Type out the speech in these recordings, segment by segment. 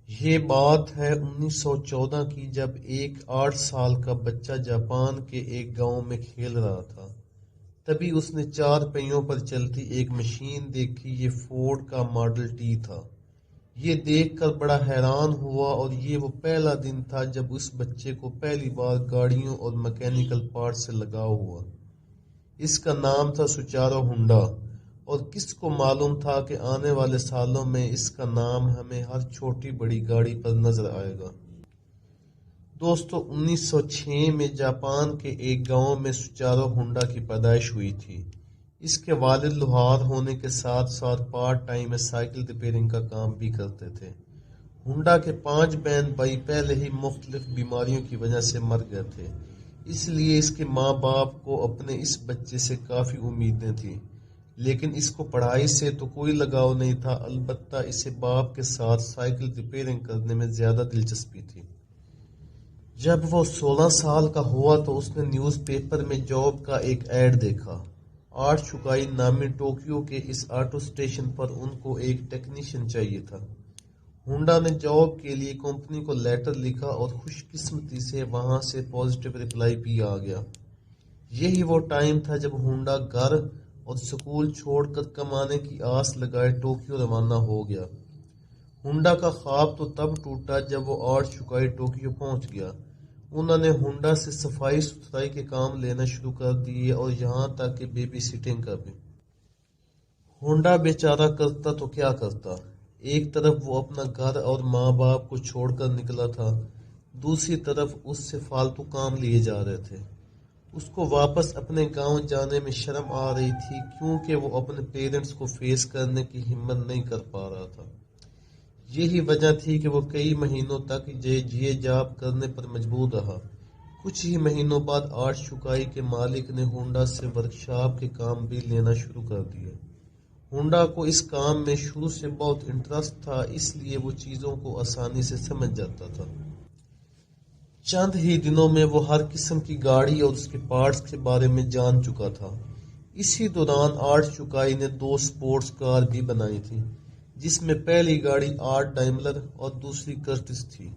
یہ بات ہے 1914 کی، جب ایک 8 سال کا بچہ جاپان کے ایک گاؤں میں کھیل رہا تھا۔ تبھی اس نے 4 پہیوں پر چلتی ایک مشین دیکھی۔ یہ فورڈ کا ماڈل ٹی تھا۔ یہ دیکھ کر بڑا حیران ہوا، اور یہ وہ پہلا دن تھا جب اس بچے کو پہلی بار گاڑیوں اور مکینیکل پارٹ سے لگاؤ ہوا۔ اس کا نام تھا سوچارو ہونڈا، اور کس کو معلوم تھا کہ آنے والے سالوں میں اس کا نام ہمیں ہر چھوٹی بڑی گاڑی پر نظر آئے گا۔ دوستو، 1906 میں جاپان کے ایک گاؤں میں سوچارو ہونڈا کی پیدائش ہوئی تھی۔ اس کے والد لوہار ہونے کے ساتھ ساتھ پارٹ ٹائم میں سائیکل ریپیئرنگ کا کام بھی کرتے تھے۔ ہونڈا کے 5 بہن بھائی پہلے ہی مختلف بیماریوں کی وجہ سے مر گئے تھے، اس لیے اس کے ماں باپ کو اپنے اس بچے سے کافی امیدیں تھیں، لیکن اس کو پڑھائی سے تو کوئی لگاؤ نہیں تھا، البتہ اسے باپ کے ساتھ سائیکل ریپیئرنگ کرنے میں زیادہ دلچسپی تھی۔ جب وہ 16 سال کا ہوا تو اس نے نیوز پیپر میں جاب کا ایک ایڈ دیکھا۔ آرٹ شوکائی نامی ٹوکیو کے اس آٹو اسٹیشن پر ان کو ایک ٹیکنیشین چاہیے تھا۔ ہونڈا نے جاب کے لیے کمپنی کو لیٹر لکھا، اور خوش قسمتی سے وہاں سے پازیٹیو رپلائی بھی آ گیا۔ یہی وہ ٹائم تھا جب ہونڈا گھر اور سکول چھوڑ کر کمانے کی آس لگائے ٹوکیو روانہ ہو گیا۔ ہونڈا کا خواب تو تب ٹوٹا جب وہ آرٹ شوکائی ٹوکیو پہنچ گیا۔ انہوں نے ہونڈا سے صفائی ستھرائی کے کام لینا شروع کر دیے، اور یہاں تک کہ بیبی سٹنگ کا بھی۔ ہونڈا بیچارہ کرتا تو کیا کرتا۔ ایک طرف وہ اپنا گھر اور ماں باپ کو چھوڑ کر نکلا تھا، دوسری طرف اس سے فالتو کام لیے جا رہے تھے۔ اس کو واپس اپنے گاؤں جانے میں شرم آ رہی تھی، کیونکہ وہ اپنے پیرنٹس کو فیس کرنے کی ہمت نہیں کر پا رہا تھا۔ یہی وجہ تھی کہ وہ کئی مہینوں تک یہ جاب کرنے پر مجبور رہا۔ کچھ ہی مہینوں بعد آرٹ شوکائی کے مالک نے ہونڈا سے ورکشاپ کے کام بھی لینا شروع کر دیے۔ ہونڈا کو اس کام میں شروع سے بہت انٹرسٹ تھا، اس لیے وہ چیزوں کو آسانی سے سمجھ جاتا تھا۔ چند ہی دنوں میں وہ ہر قسم کی گاڑی اور اس کے پارٹس کے بارے میں جان چکا تھا۔ اسی دوران آرٹ شوکائی نے 2 سپورٹس کار بھی بنائی تھی، جس میں پہلی گاڑی آرٹ ڈائملر اور دوسری کرٹس تھی۔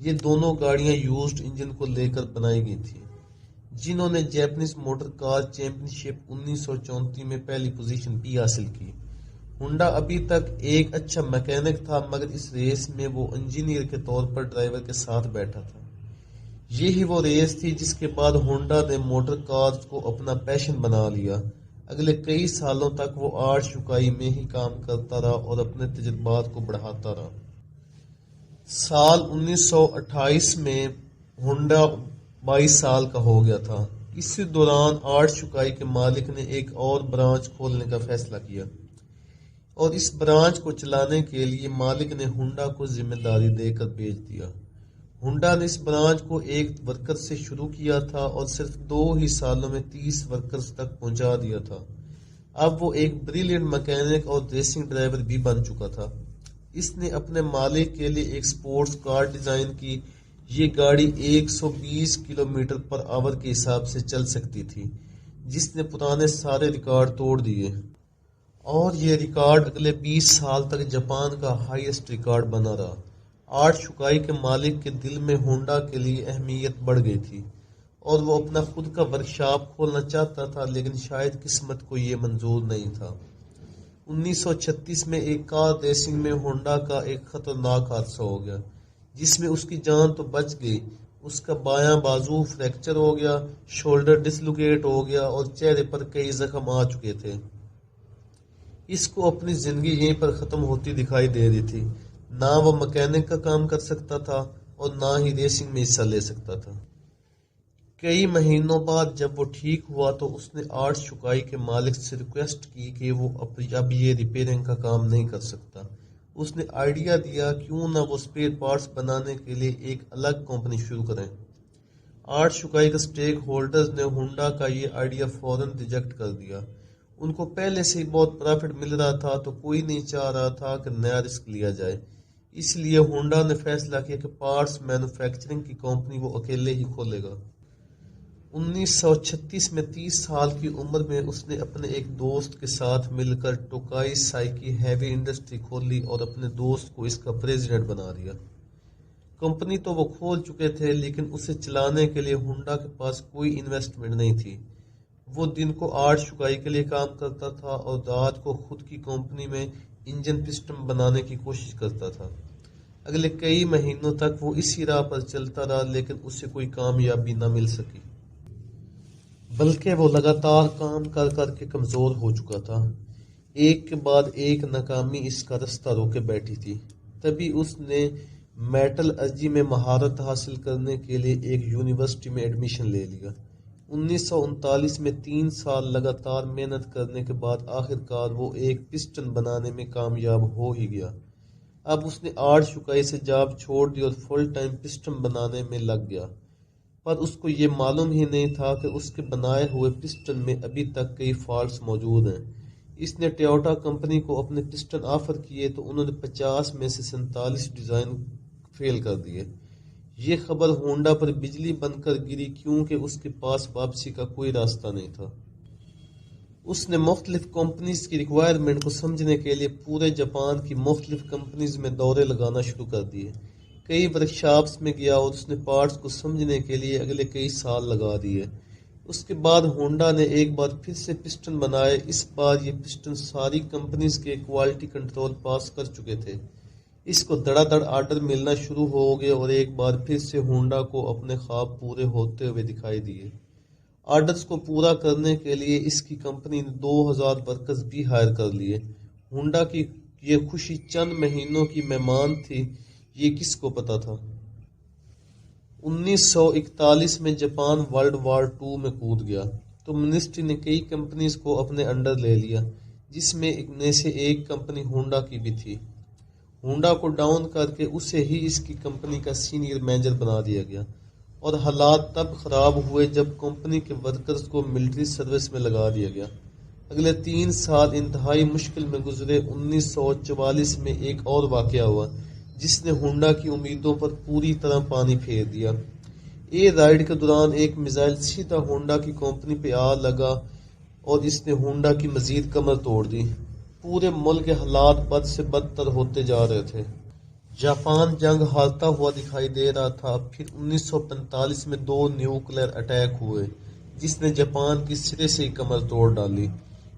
یہ دونوں گاڑیاں یوزڈ انجن کو لے کر بنائی گئی تھیں، جنہوں نے جیپنیز موٹر کار چیمپئن شپ 1934 میں پہلی پوزیشن بھی حاصل کی۔ ہونڈا ابھی تک ایک اچھا میکینک تھا، مگر اس ریس میں وہ انجینئر کے طور پر ڈرائیور کے ساتھ بیٹھا تھا۔ یہی وہ ریس تھی جس کے بعد ہونڈا نے موٹر کارز کو اپنا پیشن بنا لیا۔ اگلے کئی سالوں تک وہ آرٹ شوکائی میں ہی کام کرتا رہا اور اپنے تجربات کو بڑھاتا رہا۔ سال 1928 میں ہونڈا 22 سال کا ہو گیا تھا۔ اسی دوران آرٹ شوکائی کے مالک نے ایک اور برانچ کھولنے کا فیصلہ کیا، اور اس برانچ کو چلانے کے لیے مالک نے ہونڈا کو ذمہ داری دے کر بھیج دیا۔ ہونڈا نے اس برانچ کو ایک ورکر سے شروع کیا تھا، اور صرف 2 ہی سالوں میں 30 ورکرز تک پہنچا دیا تھا۔ اب وہ ایک بریلینٹ میکینک اور ریسنگ ڈرائیور بھی بن چکا تھا۔ اس نے اپنے مالک کے لیے ایک سپورٹس کار ڈیزائن کی۔ یہ گاڑی 120 کلومیٹر پر آور کے حساب سے چل سکتی تھی، جس نے پرانے سارے ریکارڈ توڑ دیے، اور یہ ریکارڈ اگلے 20 سال تک جاپان کا ہائیسٹ ریکارڈ بنا رہا۔ آرٹ شوکائی کے مالک کے دل میں ہونڈا کے لیے اہمیت بڑھ گئی تھی، اور وہ اپنا خود کا ورکشاپ کھولنا چاہتا تھا، لیکن شاید قسمت کو یہ منظور نہیں تھا۔ 1936 میں ایک کار ریسنگ میں ہونڈا کا ایک خطرناک حادثہ ہو گیا، جس میں اس کی جان تو بچ گئی، اس کا بایاں بازو فریکچر ہو گیا، شولڈر ڈسلوکیٹ ہو گیا، اور چہرے پر کئی زخم آ چکے تھے۔ اس کو اپنی زندگی یہیں پر ختم ہوتی دکھائی دے رہی تھی۔ نہ وہ میکینک کا کام کر سکتا تھا، اور نہ ہی ریسنگ میں حصہ لے سکتا تھا۔ کئی مہینوں بعد جب وہ ٹھیک ہوا تو اس نے آرٹ شوکائی کے مالک سے ریکویسٹ کی کہ وہ اب یہ ریپیئرنگ کا کام نہیں کر سکتا۔ اس نے آئیڈیا دیا، کیوں نہ وہ اسپیئر پارٹس بنانے کے لیے ایک الگ کمپنی شروع کریں۔ آرٹ شوکائی کے سٹیک ہولڈرز نے ہونڈا کا یہ آئیڈیا فوراً ریجیکٹ کر دیا۔ ان کو پہلے سے ہی بہت پرافٹ مل رہا تھا، تو کوئی نہیں چاہ رہا تھا کہ نیا رسک لیا جائے۔ اس لیے ہونڈا نے فیصلہ کیا کہ پارٹس مینوفیکچرنگ کی کمپنی وہ اکیلے ہی کھولے گا۔ 1936 میں 30 سال کی عمر میں اس نے اپنے ایک دوست کے ساتھ مل کر ٹوکائی سائکی ہیوی انڈسٹری کھولی اور اپنے دوست کو اس کا پریزیڈنٹ بنا دیا۔ کمپنی تو وہ کھول چکے تھے لیکن اسے چلانے کے لیے ہونڈا کے پاس کوئی انویسٹمنٹ نہیں تھی۔ وہ دن کو آرٹ شکائی کے لیے کام کرتا تھا اور رات کو خود کی کمپنی میں انجن پسٹن بنانے کی کوشش کرتا تھا۔ اگلے کئی مہینوں تک وہ اسی راہ پر چلتا رہا لیکن اسے کوئی کامیابی نہ مل سکی، بلکہ وہ لگاتار کام کر کر کے کمزور ہو چکا تھا۔ ایک کے بعد ایک ناکامی اس کا رستہ روکے بیٹھی تھی۔ تبھی اس نے میٹلرجی میں مہارت حاصل کرنے کے لیے ایک یونیورسٹی میں ایڈمیشن لے لیا۔ 1939 میں 3 سال لگاتار محنت کرنے کے بعد آخر کار وہ ایک پسٹن بنانے میں کامیاب ہو ہی گیا۔ اب اس نے آرٹ شکائی سے جاب چھوڑ دی اور فل ٹائم پسٹن بنانے میں لگ گیا، پر اس کو یہ معلوم ہی نہیں تھا کہ اس کے بنائے ہوئے پسٹن میں ابھی تک کئی فالٹس موجود ہیں۔ اس نے ٹویوٹا کمپنی کو اپنے پسٹن آفر کیے تو انہوں نے 50 میں سے 47 ڈیزائن فیل کر دیے۔ یہ خبر ہونڈا پر بجلی بن کر گری کیونکہ اس کے پاس واپسی کا کوئی راستہ نہیں تھا۔ اس نے مختلف کمپنیز کی ریکوائرمنٹ کو سمجھنے کے لیے پورے جاپان کی مختلف کمپنیز میں دورے لگانا شروع کر دیے۔ کئی ورکشاپس میں گیا اور اس نے پارٹس کو سمجھنے کے لیے اگلے کئی سال لگا دیے۔ اس کے بعد ہونڈا نے ایک بار پھر سے پسٹن بنائے۔ اس بار یہ پسٹن ساری کمپنیز کے کوالٹی کنٹرول پاس کر چکے تھے۔ اس کو دڑا دڑ آرڈر ملنا شروع ہو گئے اور ایک بار پھر سے ہونڈا کو اپنے خواب پورے ہوتے ہوئے دکھائی دیے۔ آرڈرز کو پورا کرنے کے لیے اس کی کمپنی نے 2000 ورکرز بھی ہائر کر لیے۔ ہونڈا کی یہ خوشی چند مہینوں کی مہمان تھی، یہ کس کو پتا تھا۔ 1941 میں جاپان ورلڈ وار 2 میں کود گیا تو منسٹری نے کئی کمپنیز کو اپنے انڈر لے لیا، جس میں سے ایک کمپنی ہونڈا کی بھی تھی۔ ہونڈا کو ڈاؤن کر کے اسے ہی اس کی کمپنی کا سینئر مینیجر بنا دیا گیا، اور حالات تب خراب ہوئے جب کمپنی کے ورکرز کو ملٹری سروس میں لگا دیا گیا۔ اگلے 3 سال انتہائی مشکل میں گزرے۔ 1944 میں ایک اور واقعہ ہوا جس نے ہونڈا کی امیدوں پر پوری طرح پانی پھیر دیا۔ رائڈ کے دوران ایک میزائل سیدھا ہونڈا کی کمپنی پہ آ لگا اور اس نے ہونڈا کی مزید کمر توڑ دی۔ پورے ملک کے حالات بد سے بدتر ہوتے جا رہے تھے۔ جاپان جنگ ہارتا ہوا دکھائی دے رہا تھا۔ پھر 1945 میں 2 نیوکلیئر اٹیک ہوئے جس نے جاپان کی سرے سے ہی کمر توڑ ڈالی۔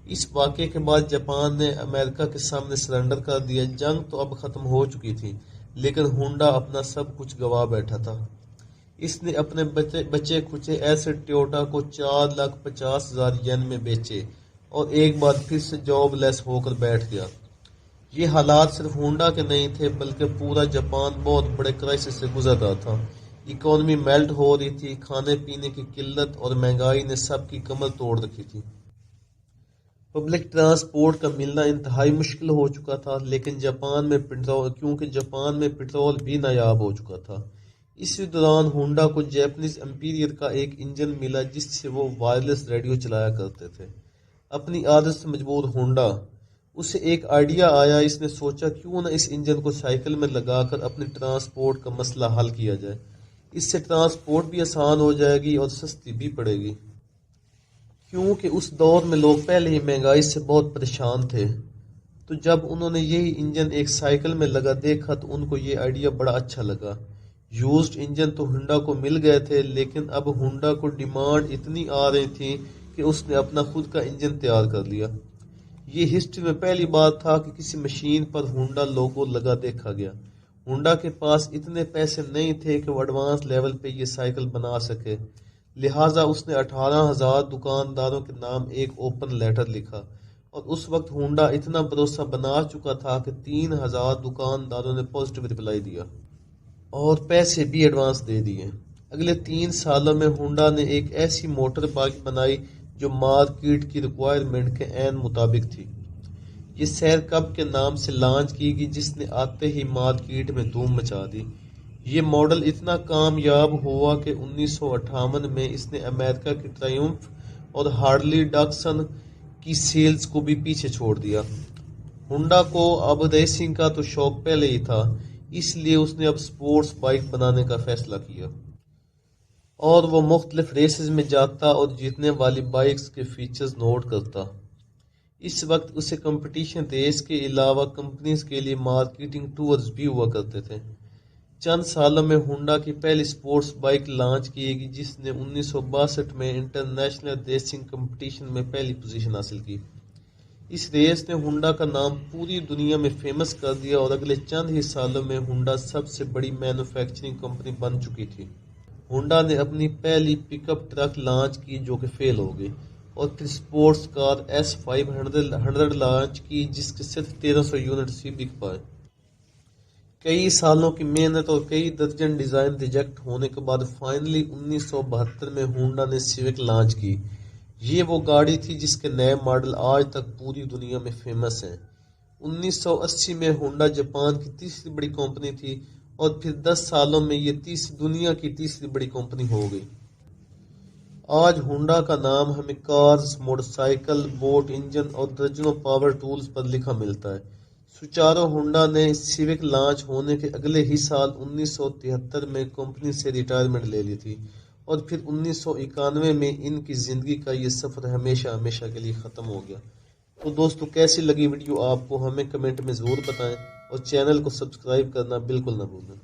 اس واقعے کے بعد جاپان نے امریکہ کے سامنے سرنڈر کر دیا۔ جنگ تو اب ختم ہو چکی تھی لیکن ہونڈا اپنا سب کچھ گنوا بیٹھا تھا۔ اس نے اپنے بچے کھچے ایسے ٹویوٹا کو 4,50,000 ین میں بیچے اور ایک بار پھر سے جاب لیس ہو کر بیٹھ گیا۔ یہ حالات صرف ہونڈا کے نہیں تھے بلکہ پورا جاپان بہت بڑے کرائسس سے گزر رہا تھا۔ اکانومی میلٹ ہو رہی تھی، کھانے پینے کی قلت اور مہنگائی نے سب کی کمر توڑ رکھی تھی۔ پبلک ٹرانسپورٹ کا ملنا انتہائی مشکل ہو چکا تھا لیکن کیونکہ جاپان میں پٹرول بھی نایاب ہو چکا تھا۔ اسی دوران ہونڈا کو جیپنیز امپیریئر کا ایک انجن ملا جس سے وہ وائرلیس ریڈیو چلایا کرتے تھے۔ اپنی عادت سے مجبور ہونڈا اسے ایک آئیڈیا آیا۔ اس نے سوچا کیوں نہ اس انجن کو سائیکل میں لگا کر اپنی ٹرانسپورٹ کا مسئلہ حل کیا جائے۔ اس سے ٹرانسپورٹ بھی آسان ہو جائے گی اور سستی بھی پڑے گی، کیونکہ اس دور میں لوگ پہلے ہی مہنگائی سے بہت پریشان تھے۔ تو جب انہوں نے یہی انجن ایک سائیکل میں لگا دیکھا تو ان کو یہ آئیڈیا بڑا اچھا لگا۔ یوزڈ انجن تو ہونڈا کو مل گئے تھے لیکن اب ہونڈا کو ڈیمانڈ اتنی آ رہی تھی کہ اس نے اپنا خود کا انجن تیار کر لیا۔ یہ ہسٹری میں پہلی بار تھا کہ کسی مشین پر ہونڈا لوگو لگا دیکھا گیا۔ ہونڈا کے پاس اتنے پیسے نہیں تھے کہ وہ ایڈوانس لیول پہ یہ سائیکل بنا سکے، لہٰذا اس نے 18,000 دکانداروں کے نام ایک اوپن لیٹر لکھا، اور اس وقت ہونڈا اتنا بھروسہ بنا چکا تھا کہ 3,000 دکانداروں نے پازیٹیو رپلائی دیا اور پیسے بھی ایڈوانس دے دیے۔ اگلے 3 سالوں میں ہونڈا نے ایک ایسی موٹر بائیک بنائی جو مارکیٹ کی ریکوائرمنٹ کے عین مطابق تھی۔ یہ سیر کب کے نام سے لانچ کی گئی جس نے آتے ہی مارکیٹ میں دھوم مچا دی۔ یہ ماڈل اتنا کامیاب ہوا کہ 1958 میں اس نے امریکہ کی ٹرائمف اور ہارلی ڈاکسن کی سیلز کو بھی پیچھے چھوڑ دیا۔ ہونڈا کو اب ریسنگ کا تو شوق پہلے ہی تھا، اس لیے اس نے اب سپورٹس بائیک بنانے کا فیصلہ کیا اور وہ مختلف ریسز میں جاتا اور جیتنے والی بائکس کے فیچرز نوٹ کرتا۔ اس وقت اسے کمپٹیشن ریس کے علاوہ کمپنیز کے لیے مارکیٹنگ ٹورز بھی ہوا کرتے تھے۔ چند سالوں میں ہونڈا کی پہلی سپورٹس بائک لانچ کی گئی جس نے 1962 میں انٹرنیشنل ریسنگ کمپٹیشن میں پہلی پوزیشن حاصل کی۔ اس ریس نے ہونڈا کا نام پوری دنیا میں فیمس کر دیا اور اگلے چند ہی سالوں میں ہونڈا سب سے بڑی مینوفیکچرنگ کمپنی بن چکی تھی۔ ہونڈا نے اپنی پہلی پک اپ ٹرک لانچ کی جو کہ فیل ہو گئی، اور پھر سپورٹس کار S500 لانچ کی جس کے صرف 1300 یونٹس ہی بک پائے۔ کئی سالوں کی محنت اور کئی درجن ڈیزائن ریجیکٹ ہونے کے بعد فائنلی 1972 میں ہونڈا نے سیوک لانچ کی۔ یہ وہ گاڑی تھی جس کے نئے ماڈل آج تک پوری دنیا میں فیمس ہیں۔ 1980 میں ہونڈا جاپان کی تیسری بڑی کمپنی تھی اور پھر 10 سالوں میں یہ دنیا کی تیسری بڑی کمپنی ہو گئی۔ آج ہونڈا کا نام ہمیں cars, motorcycle, boat engine اور درجنوں پاور ٹولز پر لکھا ملتا ہے۔ سوچارو ہونڈا نے سیوک لانچ ہونے کے اگلے ہی سال 1973 میں کمپنی سے ریٹائرمنٹ لے لی تھی، اور پھر 1991 میں ان کی زندگی کا یہ سفر ہمیشہ کے لیے ختم ہو گیا۔ تو دوستو کیسی لگی ویڈیو آپ کو ہمیں کمنٹ میں ضرور بتائیں، اور چینل کو سبسکرائب کرنا بالکل نہ بھولیں۔